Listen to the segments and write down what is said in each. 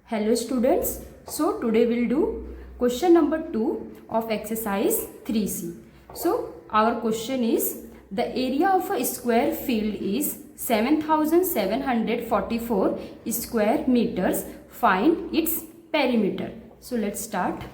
Hello students, so today we'll do question number 2 of exercise 3C. So our question is, the area of a square field is 7744 square meters. Find its perimeter. So let's start.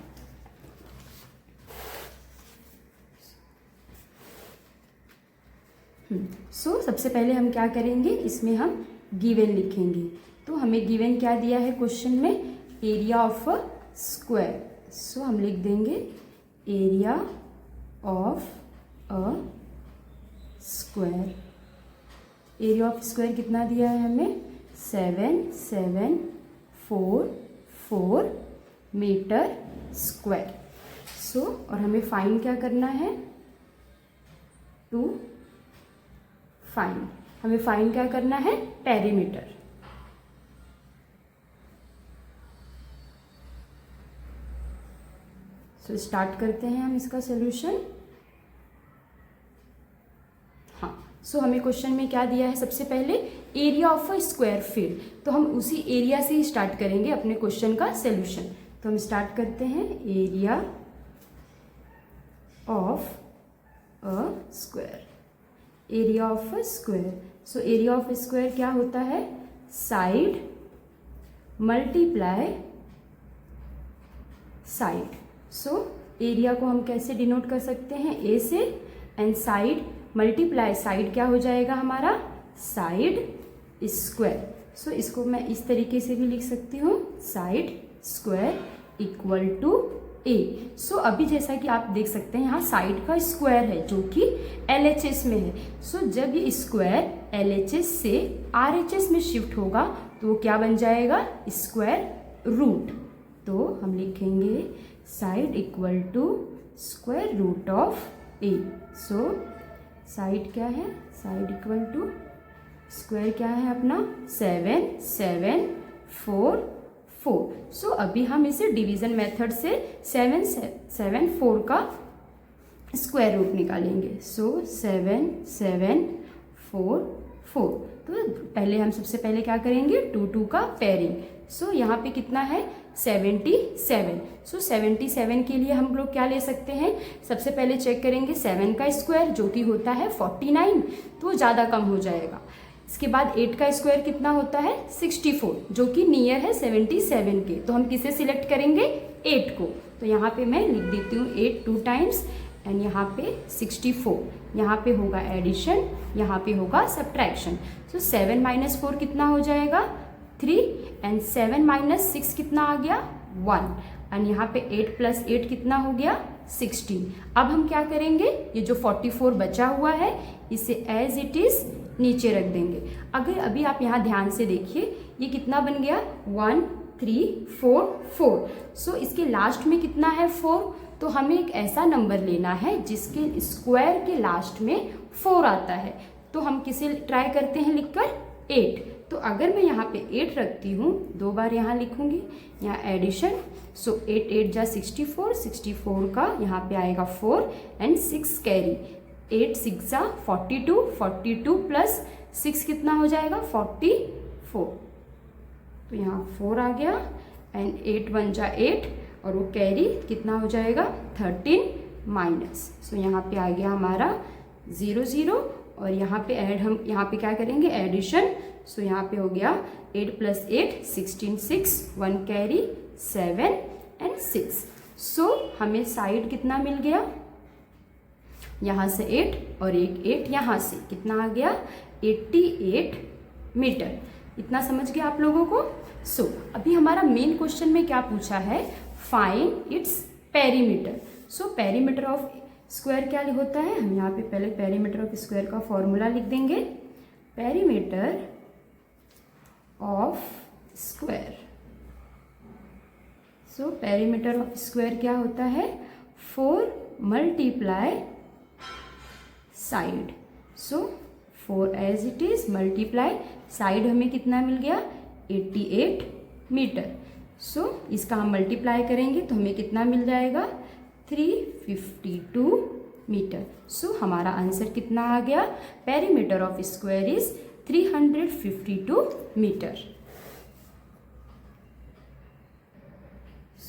सो सबसे पहले हम क्या करेंगे, इसमें हम given लिखेंगे. तो हमें गिवन क्या दिया है क्वेश्चन में, एरिया ऑफ अ स्क्वायर. सो हम लिख देंगे area of a square. Area of square कितना दिया है हमें, 7744 मीटर स्क्वायर. सो और हमें फाइंड क्या करना है, हमें फाइंड क्या करना है, पेरीमीटर. सो स्टार्ट करते हैं हम इसका सॉल्यूशन. हाँ, सो हमें क्वेश्चन में क्या दिया है, सबसे पहले area of a square field. तो हम उसी एरिया से ही स्टार्ट करेंगे अपने क्वेश्चन का सॉल्यूशन. तो हम स्टार्ट करते हैं, area of a square. Area of a square. So area of square क्या होता है, side multiply side. So area को हम कैसे डिनोट कर सकते हैं, ए से, एंड साइड मल्टीप्लाई साइड क्या हो जाएगा हमारा, साइड स्क्वायर. सो इसको मैं इस तरीके से भी लिख सकती हूँ, साइड स्क्वायर इक्वल टू ए. सो अभी जैसा कि आप देख सकते हैं यहाँ साइड का स्क्वायर है जो कि LHS में है. सो जब ये स्क्वायर LHS से RHS में शिफ्ट होगा तो वो क्या बन जाएगा, स्क्वायर रूट. तो हम लिखेंगे side equal to square root of A. So side क्या है, साइड इक्वल टू स्क्वायर क्या है अपना, 7744. सो अभी हम इसे डिवीजन मेथड से 774 का स्क्वायर रूट निकालेंगे. सो 7744. तो पहले हम सबसे पहले क्या करेंगे, 2 का पेयरिंग. सो यहाँ पे कितना है, 77. सो 77 के लिए हम लोग क्या ले सकते हैं, सबसे पहले चेक करेंगे 7 का स्क्वायर जो कि होता है 49, तो ज़्यादा कम हो जाएगा. इसके बाद 8 का स्क्वायर कितना होता है, 64, जो कि नियर है 77 के. तो हम किसे सिलेक्ट करेंगे, 8 को. तो यहाँ पे मैं लिख देती हूँ 8 2 टाइम्स, एंड यहाँ पे 64. यहाँ पे होगा एडिशन, यहाँ पे होगा सब्ट्रैक्शन. सो 7 - 4 कितना हो जाएगा, 3, एंड 7 - 6 कितना आ गया, 1, एंड यहाँ पे 8 + 8 कितना हो गया, 16. अब हम क्या करेंगे, ये जो 44 बचा हुआ है इसे एज इट इज नीचे रख देंगे. अगर अभी आप यहाँ ध्यान से देखिए ये कितना बन गया, 1 3 4 4. सो इसके लास्ट में कितना है, 4. तो हमें एक ऐसा नंबर लेना है जिसके स्क्वायर के लास्ट में 4 आता है. तो हम किसे ट्राई करते हैं लिखकर, 8. तो अगर मैं यहाँ पे 8 रखती हूँ, 2 बार यहाँ लिखूंगी, यहाँ एडिशन. सो 8 8 जा 64, 64 का यहाँ पे आएगा 4 एंड 6 कैरी. 8 6 जा 42, 42 + 6 कितना हो जाएगा, 44. तो यहाँ 4 आ गया, एंड 8 1 जा 8, और वो कैरी कितना हो जाएगा, 13 माइनस. सो यहाँ पे आ गया हमारा 0 0, और यहाँ पे ऐड, हम यहाँ पे क्या करेंगे, एडिशन. सो यहाँ पे हो गया 8 + 8 16 6, 1 कैरी 7 एंड 6. सो हमें साइड कितना मिल गया, यहाँ से 8 और एक 8 यहाँ से कितना आ गया, 88 मीटर. इतना समझ गया आप लोगों को. सो अभी हमारा मेन क्वेश्चन में क्या पूछा है, find its perimeter. So perimeter of square क्या होता है, हम यहाँ पे पहले पेरीमीटर ऑफ स्क्वायर का फॉर्मूला लिख देंगे. Perimeter of square. So perimeter of square क्या होता है, 4 × side. So 4 as it is multiply side, हमें कितना मिल गया, 88 मीटर. सो इसका हम मल्टीप्लाई करेंगे तो हमें कितना मिल जाएगा, 352 मीटर. सो हमारा आंसर कितना आ गया, perimeter of square is 352 metre.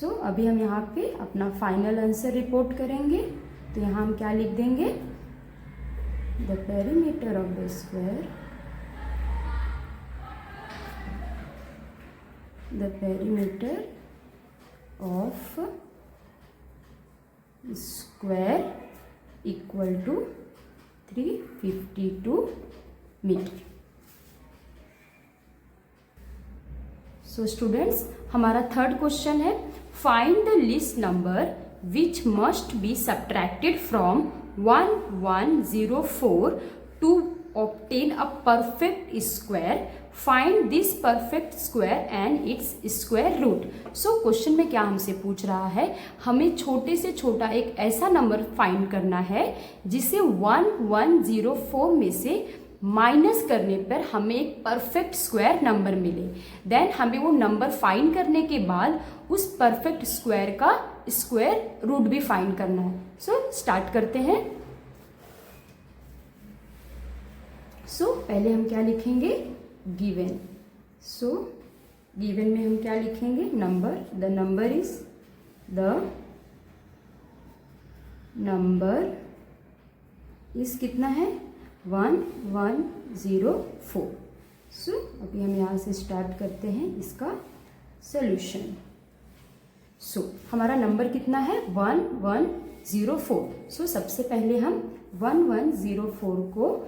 So अभी हम यहाँ पे अपना फाइनल आंसर रिपोर्ट करेंगे। तो यहाँ हम क्या लिख देंगे, the perimeter of the square, the perimeter of square equal to 352 metre. So students, हमारा थर्ड क्वेश्चन है, find the least number which must be subtracted from 1104 to obtain a perfect square, find this perfect square and its square root. So question में क्या हमसे पूछ रहा है, हमें छोटे से छोटा एक ऐसा नंबर फाइंड करना है जिसे 1104 में से माइनस करने पर हमें एक परफेक्ट स्क्वायर नंबर मिले। देन हमें वो नंबर फाइंड करने के बाद उस परफेक्ट स्क्वायर का स्क्वायर रूट भी फाइंड करना है। सो स्टार्ट करते हैं। सो पहले हम क्या लिखेंगे, गिवन। सो गिवन में हम क्या लिखेंगे, number, the number is, the number is कितना है, 1104। सो अभी हम यहाँ से स्टार्ट करते हैं इसका सॉल्यूशन। सो हमारा नंबर कितना है, 1104। सो सबसे पहले हम 1104 को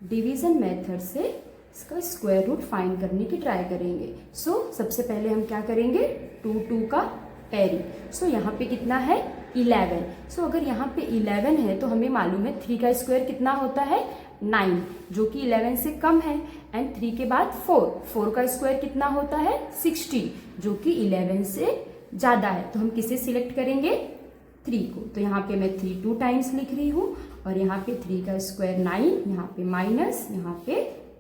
डिवीज़न मेथड से इसका स्क्वायर रूट फाइंड करने की ट्राई करेंगे। सो सबसे पहले हम क्या करेंगे, 2 का पेयरिंग। सो यहाँ पे कितना है, 11। सो अगर यहाँ पे 11 है तो हमें मालूम है 3 का स्क्वायर कितना होता है, 9, जो कि 11 से कम है। एंड 3 के बाद 4 का स्क्वायर कितना होता है, 16, जो कि 11 से ज़्यादा है। तो हम किसे सिलेक्ट करेंगे, 3 को। तो यहाँ पे मैं 3 2 टाइम्स लिख रही हूँ, और यहाँ पे 3 का स्क्वायर 9, यहाँ पे माइनस, यहाँ पे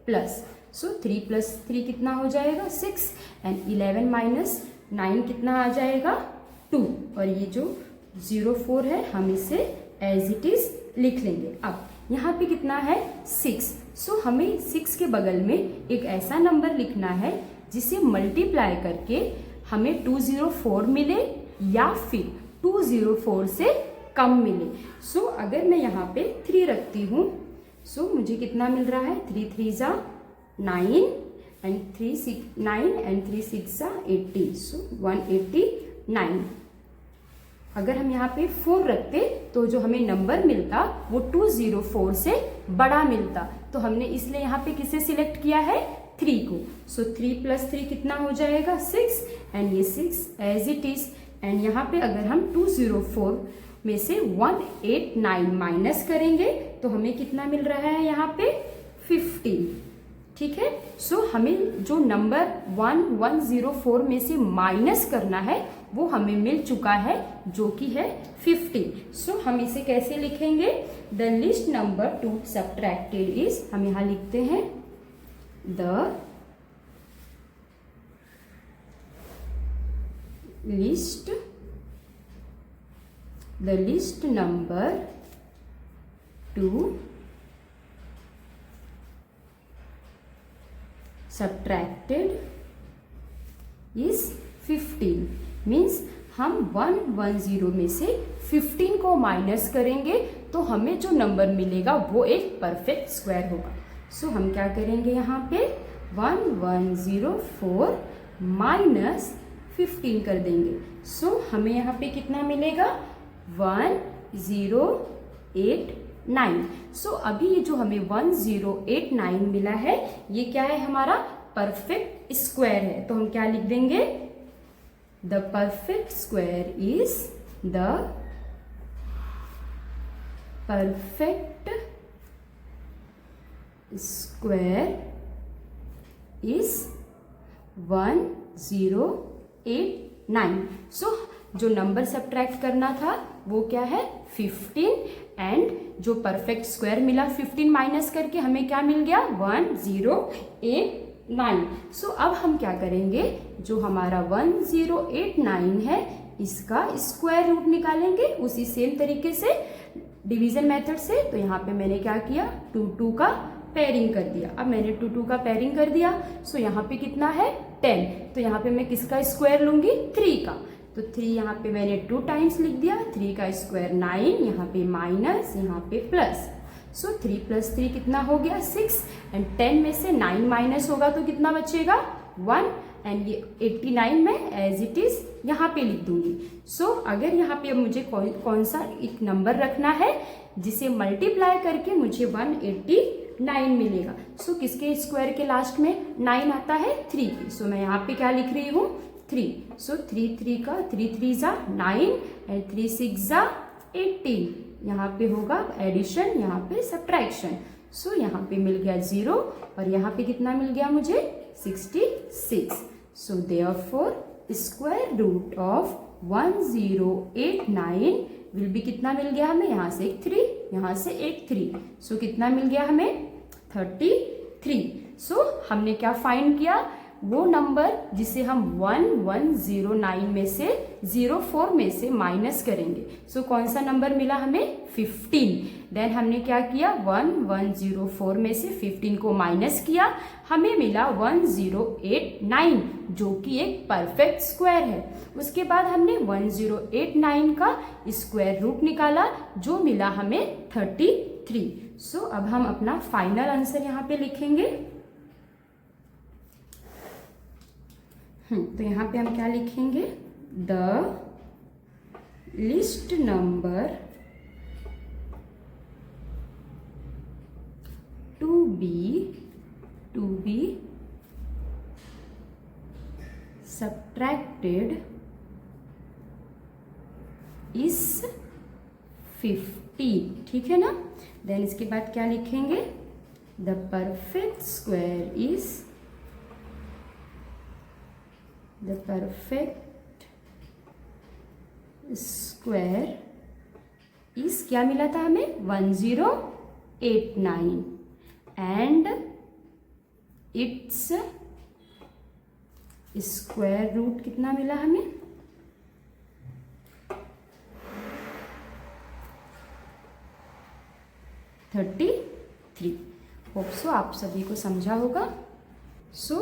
प्लस। सो 3 + 3 कितना हो जाएगा, 6, एंड 11 - 9 कितना आ जाएगा, 2। और ये जो 04 है हम इसे एज इट इज लिख लेंगे। अब यहाँ पे कितना है, 6। सो हमें 6 के बगल में एक ऐसा नंबर लिखना है जिसे मल्टीप्लाई करके हमें 204 मिले या फिर 204 से कम मिले। सो अगर मैं यहाँ पे 3 रखती हूँ, सो मुझे कितना मिल रहा है, 3 3 = 9 एंड 3 6 9 एंड 3 6 = 80। सो 189। अगर हम यहाँ पे 4 रखते तो जो हमें नंबर मिलता वो 204 से बड़ा मिलता। तो हमने इसलिए यहाँ पे किसे सिलेक्ट किया है, 3 को। सो 3 + 3 कितना हो जाएगा, 6, एंड ये 6 एज इट इज। एंड यहाँ पे अगर हम 204 में से 189 माइनस करेंगे तो हमें कितना मिल रहा है, यहाँ पे 15। ठीक है। सो हमें जो नंबर 1104 में से माइनस करना है वो हमें मिल चुका है, जो कि है 15। सो हम इसे कैसे लिखेंगे, the list number two subtracted is, हम यहाँ लिखते हैं the list number two subtracted is 15। Means हम 110 में से 15 को माइनस करेंगे तो हमें जो नंबर मिलेगा वो एक परफेक्ट स्क्वायर होगा। सो हम क्या करेंगे, यहाँ पे 1104 माइनस 15 कर देंगे। सो हमें यहाँ पे कितना मिलेगा, 1089। सो अभी ये जो हमें 1089 मिला है ये क्या है, हमारा परफेक्ट स्क्वायर है। तो हम क्या लिख देंगे, the perfect square is, the perfect square is 1089। सो जो नंबर सब्ट्रैक्ट करना था वो क्या है, 15, एंड जो परफेक्ट स्क्वायर मिला 15 माइनस करके हमें क्या मिल गया, 1089। सो अब हम क्या करेंगे, जो हमारा 1089 है इसका स्क्वायर रूट निकालेंगे उसी सेम तरीके से डिवीजन मेथड से। तो यहाँ पे मैंने क्या किया, 2 का पेयरिंग कर दिया। अब मैंने 2 का पेयरिंग कर दिया। सो यहाँ पे कितना है, 10। तो यहाँ पे मैं किसका स्क्वायर लूंगी, 3 का। तो 3 यहाँ पे मैंने 2 टाइम्स लिख दिया, 3 का स्क्वायर 9, यहाँ पे माइनस, यहाँ पे प्लस। सो 3 + 3 कितना हो गया 6, एंड 10 में से 9 माइनस होगा तो कितना बचेगा 1, एंड ये 89 में एज इट इज यहाँ पे लिख दूंगी। सो अगर यहाँ पे अब मुझे कौन सा एक नंबर रखना है जिसे मल्टीप्लाई करके मुझे 189 मिलेगा। सो किसके स्क्वायर के लास्ट में 9 आता है 3 की। सो मैं यहाँ पे क्या लिख रही हूँ 3। सो 3 3 का 3 3 जा 9 एंड 3 6 जा 18। यहाँ पे होगा एडिशन, यहाँ पे सब्ट्रैक्शन। सो यहाँ पे मिल गया 0 और यहाँ पे कितना मिल गया मुझे 66। So therefore square root of 1089 will be कितना मिल गया हमें, यहाँ से एक 3, यहाँ से एक 3। सो कितना मिल गया हमें 33। सो हमने क्या फाइंड किया, वो नंबर जिसे हम 1109 में से 04 में से माइनस करेंगे। सो कौन सा नंबर मिला हमें 15। देन हमने क्या किया 1104 में से 15 को माइनस किया, हमें मिला 1089 जो कि एक परफेक्ट स्क्वायर है। उसके बाद हमने 1089 का स्क्वायर रूट निकाला जो मिला हमें 33। सो अब हम अपना फाइनल आंसर यहाँ पे लिखेंगे। तो यहाँ पे हम क्या लिखेंगे, the list number to be subtracted is 15। ठीक है ना। देन इसके बाद क्या लिखेंगे, the perfect square is the perfect square is क्या मिला था हमें 1089 and its स्क्वायर रूट कितना मिला हमें 33। होप सो आप सभी को समझा होगा। So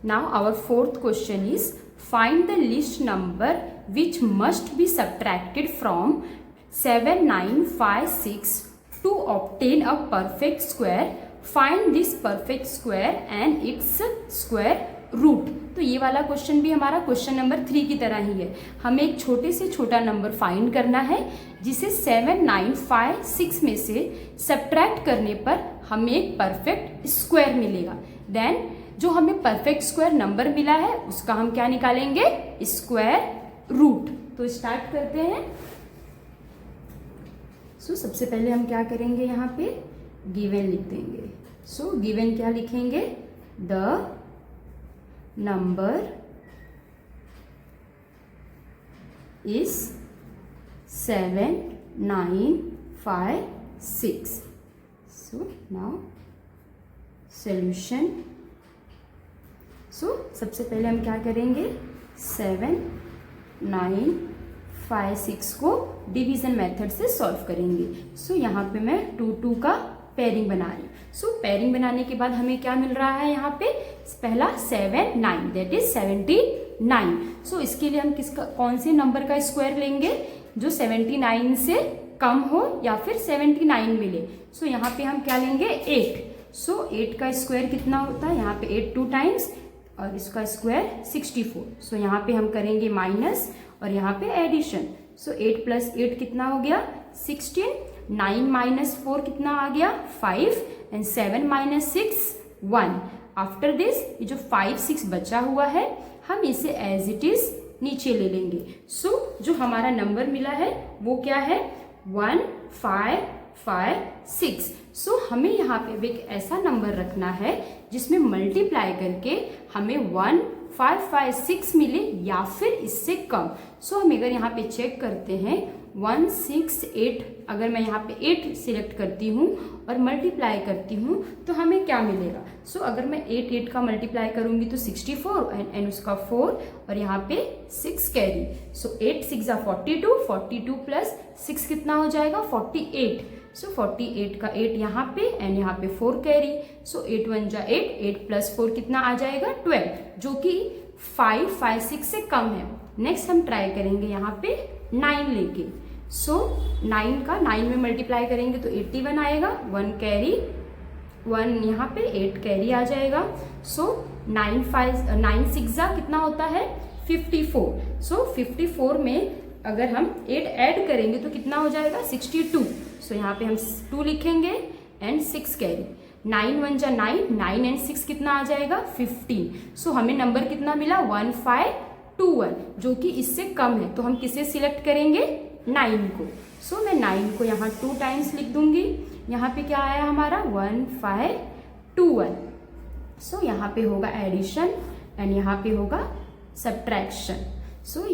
now our fourth question is find the least number which must be subtracted from 7956 to obtain a perfect square. Find this perfect square and its square root. तो ये वाला क्वेश्चन भी हमारा क्वेश्चन नंबर 3 की तरह ही है। हमें एक छोटे से छोटा नंबर फाइंड करना है जिसे 7956 में से सब्ट्रैक्ट करने पर हमें एक परफेक्ट स्क्वायर मिलेगा। देन जो हमें परफेक्ट स्क्वायर नंबर मिला है उसका हम क्या निकालेंगे, स्क्वायर रूट। तो स्टार्ट करते हैं। सो सबसे पहले हम क्या करेंगे, यहाँ पे गिवन लिख देंगे। सो गिवन क्या लिखेंगे, the number is 7956। So now solution. So सबसे पहले हम क्या करेंगे, 7956 को डिवीजन मेथड से सॉल्व करेंगे। सो यहाँ पे मैं 2 2 का पेयरिंग बना रही हूँ। सो पेयरिंग बनाने के बाद हमें क्या मिल रहा है, यहाँ पे पहला 7 9 दैट इज 79। सो इसके लिए हम कौन से नंबर का स्क्वायर लेंगे, जो 79 से कम हो या फिर 79 मिले। सो यहाँ पे हम क्या लेंगे 8। सो 8 का स्क्वायर कितना होता है, यहाँ पे 8 2 टाइम्स और इसका स्क्वायर 64। सो यहाँ पे हम करेंगे माइनस और यहाँ पे एडिशन। सो 8 + 8 कितना हो गया 16, 9 - 4 कितना आ गया 5 एंड 7 - 6 1। आफ्टर दिस ये जो 5 6 बचा हुआ है हम इसे एज इट इज नीचे ले लेंगे। सो जो हमारा नंबर मिला है वो क्या है 1556। सो हमें यहाँ पे एक ऐसा नंबर रखना है जिसमें मल्टीप्लाई करके हमें 1556 मिले या फिर इससे कम। सो हम अगर यहाँ पे चेक करते हैं 168, अगर मैं यहाँ पे 8 सिलेक्ट करती हूँ और मल्टीप्लाई करती हूँ तो हमें क्या मिलेगा। सो अगर मैं 8 का मल्टीप्लाई करूँगी तो 64 एंड उसका 4 और यहाँ पे 6 कैरी। सो 8 6 जा 42, 42 + 6 कितना हो जाएगा 48। सो 48 का 8 यहाँ पे एंड यहाँ पे 4 कैरी। सो 8 1 जा 8, 8 + 4 कितना आ जाएगा 12, जो कि 5 5 6 से कम है। नेक्स्ट हम ट्राई करेंगे यहाँ पे 9 लेके। सो 9 का 9 में मल्टीप्लाई करेंगे तो 81 आएगा, 1 कैरी, 1 यहाँ पे 8 कैरी आ जाएगा। सो 9 6 कितना होता है 54। सो 54 में अगर हम 8 ऐड करेंगे तो कितना हो जाएगा 62। सो यहाँ पे हम 2 लिखेंगे एंड 6 कैरी, 9 1 जा 9, 9 एंड 6 कितना आ जाएगा 15। सो हमें नंबर कितना मिला 1521, जो कि इससे कम है। तो हम किसे सिलेक्ट करेंगे 9 को। सो मैं 9 को यहाँ 2 टाइम्स लिख दूंगी। यहाँ पे क्या आया हमारा 1521। सो यहाँ पे होगा एडिशन एंड यहाँ पे होगा सब्ट्रैक्शन। सो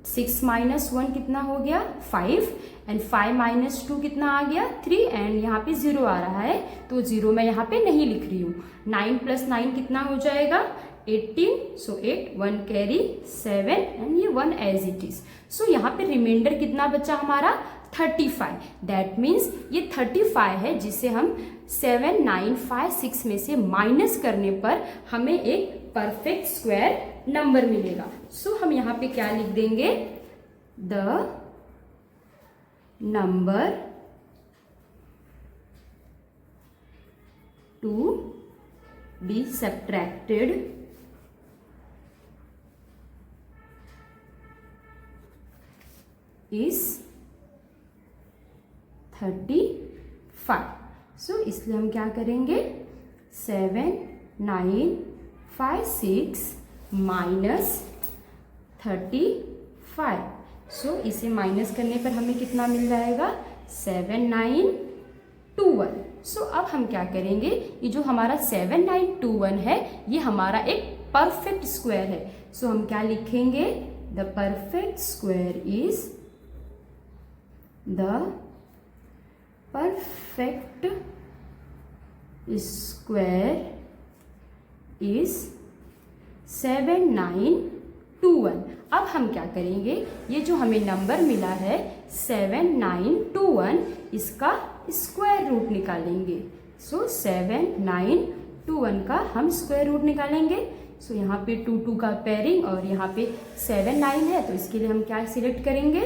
6 माइनस 1 कितना हो गया 5 एंड 5 माइनस 2 कितना आ गया 3 एंड यहाँ पे 0 आ रहा है तो 0 मैं यहाँ पे नहीं लिख रही हूँ। 9 प्लस 9 कितना हो जाएगा 18। सो 8 1 कैरी 7 एंड ये 1 एज इट इज। सो यहाँ पे रिमाइंडर कितना बचा हमारा 35। दैट मीन्स ये 35 है जिसे हम 7 9 5 6 में से माइनस करने पर हमें एक परफेक्ट स्क्वायर नंबर मिलेगा। सो हम यहाँ पे क्या लिख देंगे the number to be subtracted is 35। सो इसलिए हम क्या करेंगे 7 9 5 6 माइनस 35। सो इसे माइनस करने पर हमें कितना मिल जाएगा 7921। सो अब हम क्या kरेंगे ये जो हमारा 7921 है ये हमारा एक परफेक्ट स्क्वायर है। सो हम क्या लिखेंगे the perfect square is the perfect square is 7921। अब हम क्या करेंगे ये जो हमें नंबर मिला है 7921 इसका स्क्वायर रूट निकालेंगे। सो 7921 का हम स्क्वायर रूट निकालेंगे। सो यहाँ पे 2 2 का पेयरिंग और यहाँ पे 7 9 है तो इसके लिए हम क्या सिलेक्ट करेंगे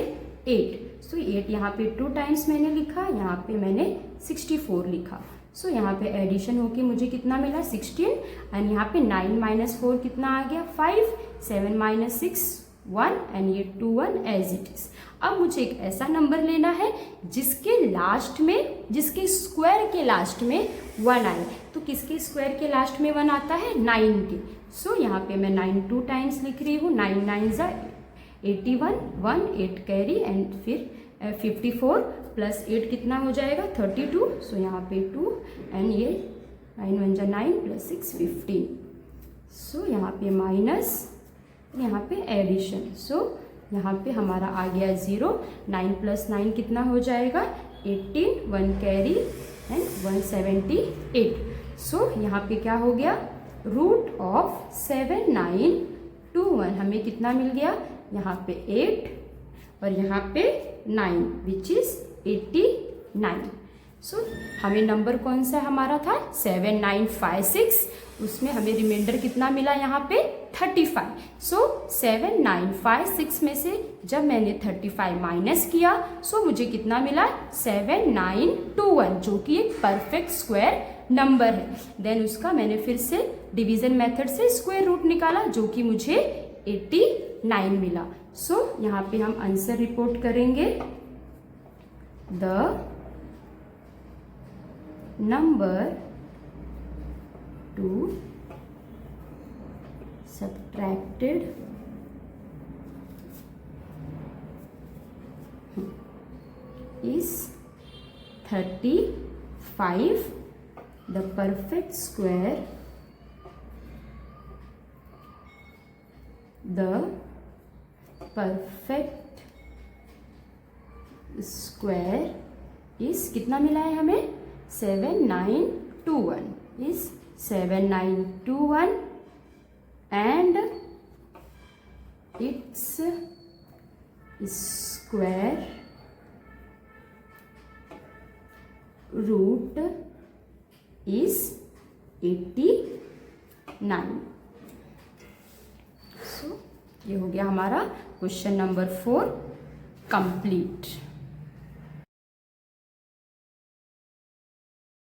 8। सो 8 यहाँ पे 2 टाइम्स मैंने लिखा, यहाँ पे मैंने 64 लिखा। सो यहाँ पे एडिशन होके मुझे कितना मिला 16 एंड यहाँ पे 9 माइनस 4 कितना आ गया 5, 7 माइनस 6 1 एंड ये 2 1 एज इट इज। अब मुझे एक ऐसा नंबर लेना है जिसके लास्ट में जिसके स्क्वायर के लास्ट में 1 आए। तो किसके स्क्वायर के लास्ट में 1 आता है 9 के। सो यहाँ पे मैं 9 2 टाइम्स लिख रही हूँ, 9 9 जा 81, 1 8 कैरी एंड फिर 54 प्लस 8 कितना हो जाएगा 32। सो यहाँ पे 2 एंड ये 9 1 जा 9 प्लस 6 15। सो यहाँ पे माइनस, यहाँ पे एडिशन। सो यहाँ पे हमारा आ गया 0, 9 प्लस 9 कितना हो जाएगा 18, 1 कैरी एंड 178। सो यहाँ पे क्या हो गया रूट ऑफ 7921 हमें कितना मिल गया यहाँ पे 8 और यहाँ पे 9 विच इज 89। सो हमें नंबर कौन सा हमारा था 7956, उसमें हमें रिमाइंडर कितना मिला यहाँ पे 35। सो 7956 में से जब मैंने 35 माइनस किया सो मुझे कितना मिला 7921 जो कि एक परफेक्ट स्क्वायर नंबर है। देन उसका मैंने फिर से डिवीजन मेथड से स्क्वायर रूट निकाला जो कि मुझे 89 मिला। सो यहाँ पे हम आंसर रिपोर्ट करेंगे the number two subtracted is 35. The perfect square, the perfect square is कितना मिला है हमें 7921 is 7921 and its square root is 89. ये हो गया हमारा क्वेश्चन नंबर 4 कंप्लीट।